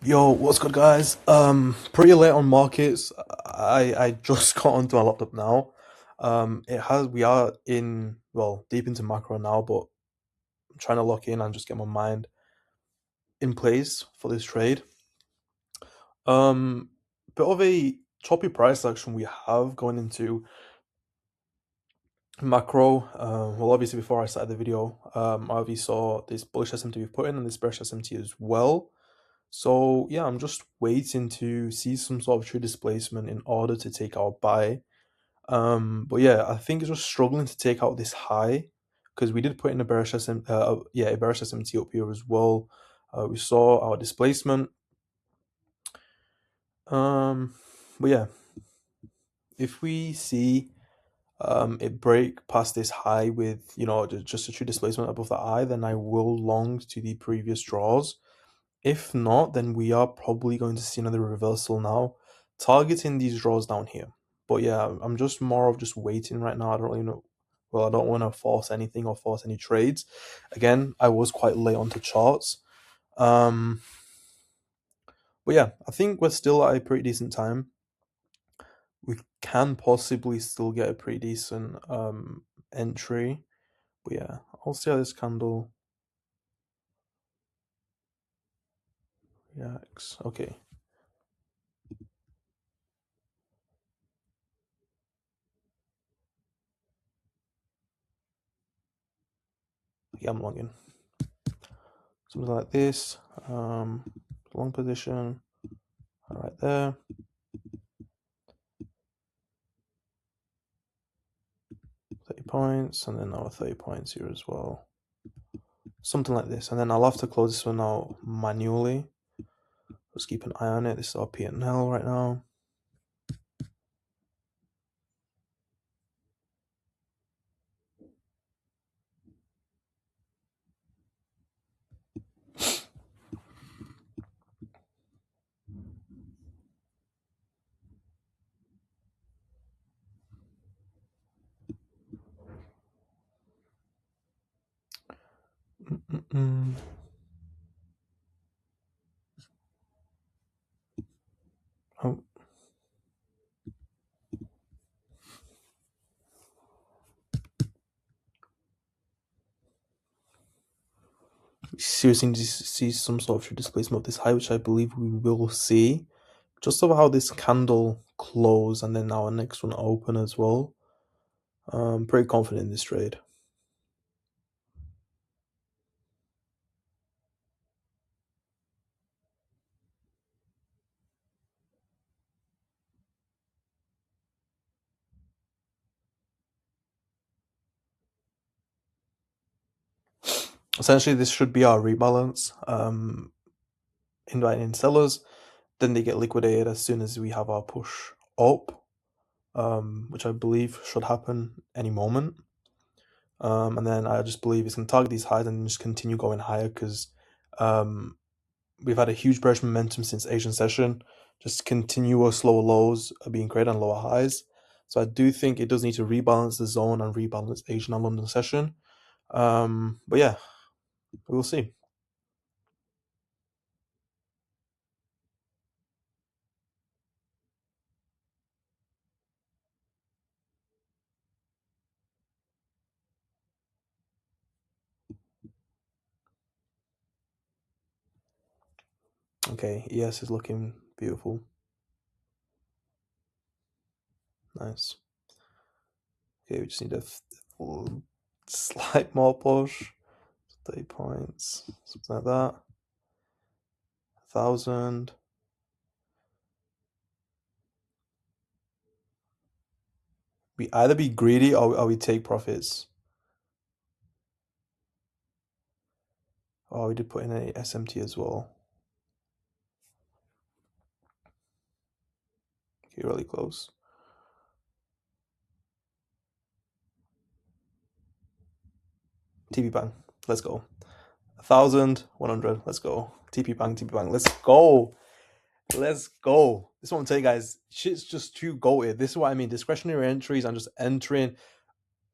Yo, what's good, guys? Pretty late on markets. I just got onto my laptop now. We are in, well, deep into macro now, but I'm trying to lock in and just get my mind in place for this trade. Bit of a choppy price action we have going into macro. Well, obviously before I started the video, I obviously saw this bullish SMT we've put in and this bearish SMT as well. So yeah, I'm just waiting to see some sort of true displacement in order to take out buy. But yeah, I think it's just struggling to take out this high because we did put in a bearish a bearish SMT up here as well. We saw our displacement. But yeah, if we see it break past this high with just a true displacement above the eye, then I will long to the previous draws. If not, then we are probably going to see another reversal now, targeting these draws down here. But yeah, I'm just more of just waiting right now. I don't really know. Well, I don't want to force anything or force any trades. Again, I was quite late onto charts. But yeah, I think we're still at a pretty decent time. We can possibly still get a pretty decent entry. But yeah, I'll see how this candle reacts. Okay. Yeah, I'm longing. Something like this. Long position. Right there. 30 points, and then another 30 points here as well. Something like this. And then I'll have to close this one out manually. Just keep an eye on it. This is our P&L right now. Oh. We seriously need to see some sort of displacement of this high, which I believe we will see. Just over how this candle closed and then our next one open as well. I'm pretty confident in this trade. Essentially, this should be our rebalance. Inviting in sellers, then they get liquidated as soon as we have our push up, which I believe should happen any moment. And then I just believe it's going to target these highs and just continue going higher because we've had a huge bearish momentum since Asian session. Just continuous lower lows are being created and lower highs. So I do think it does need to rebalance the zone and rebalance Asian and London session. But yeah, we'll see. Okay, ES is looking beautiful. Nice. Okay, we just need a slight more push. 30 points, something like that. 1,000. We either be greedy or we take profits. Oh, we did put in a SMT as well. Okay, really close. TP bang, let's go. 1,100, let's go. TP bang, let's go. Let's go. This is what I'm telling you guys. Shit's just too goated. This is what I mean. Discretionary entries and just entering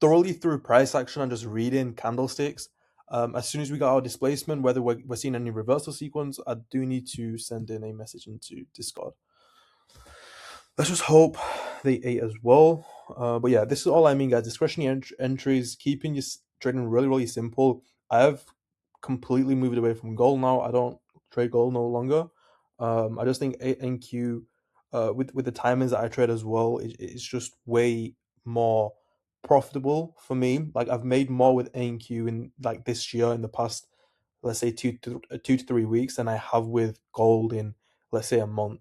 thoroughly through price action and just reading candlesticks. As soon as we got our displacement, whether we're seeing any reversal sequence, I do need to send in a message into Discord. Let's just hope they ate as well. But yeah, this is all I mean, guys. Discretionary entries, keeping your trading really, really simple. I have completely moved away from gold now. I don't trade gold no longer. I just think NQ, with the timings that I trade as well, it's just way more profitable for me. Like I've made more with NQ in like this year in the past, let's say 2 to 3 weeks, than I have with gold in, let's say, a month.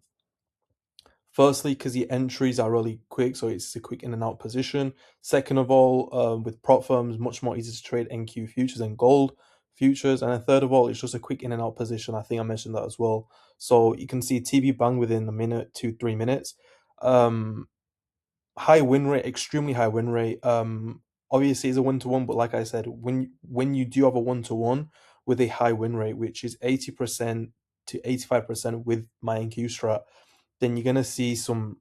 Firstly, because the entries are really quick, so it's a quick in and out position. Second of all, with prop firms, much more easy to trade NQ futures and gold futures. And then third of all, it's just a quick in and out position. I think I mentioned that as well. So you can see TV bang within a minute, 2-3 minutes. High win rate, extremely high win rate. Obviously it's a 1-to-1, but like I said, when you do have a 1-to-1 with a high win rate, which is 80% to 85% with my NQ strat, then you're gonna see some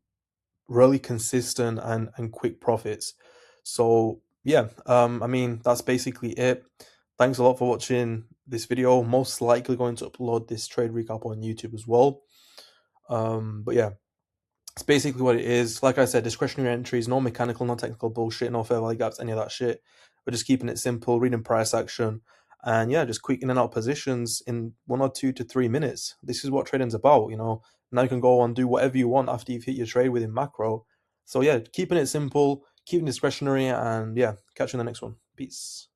really consistent and quick profits. So yeah, I mean that's basically it. Thanks a lot for watching this video. Most likely going to upload this trade recap on YouTube as well. But yeah, it's basically what it is. Like I said, discretionary entries, no mechanical, no technical bullshit, no fair value gaps, any of that shit. We're just keeping it simple, reading price action, and yeah, just quick in and out positions in 1 or 2 to 3 minutes. This is what trading's about, you know. Now you can go and do whatever you want after you've hit your trade within macro. So yeah, keeping it simple, keeping discretionary, and yeah, catch you in the next one. Peace.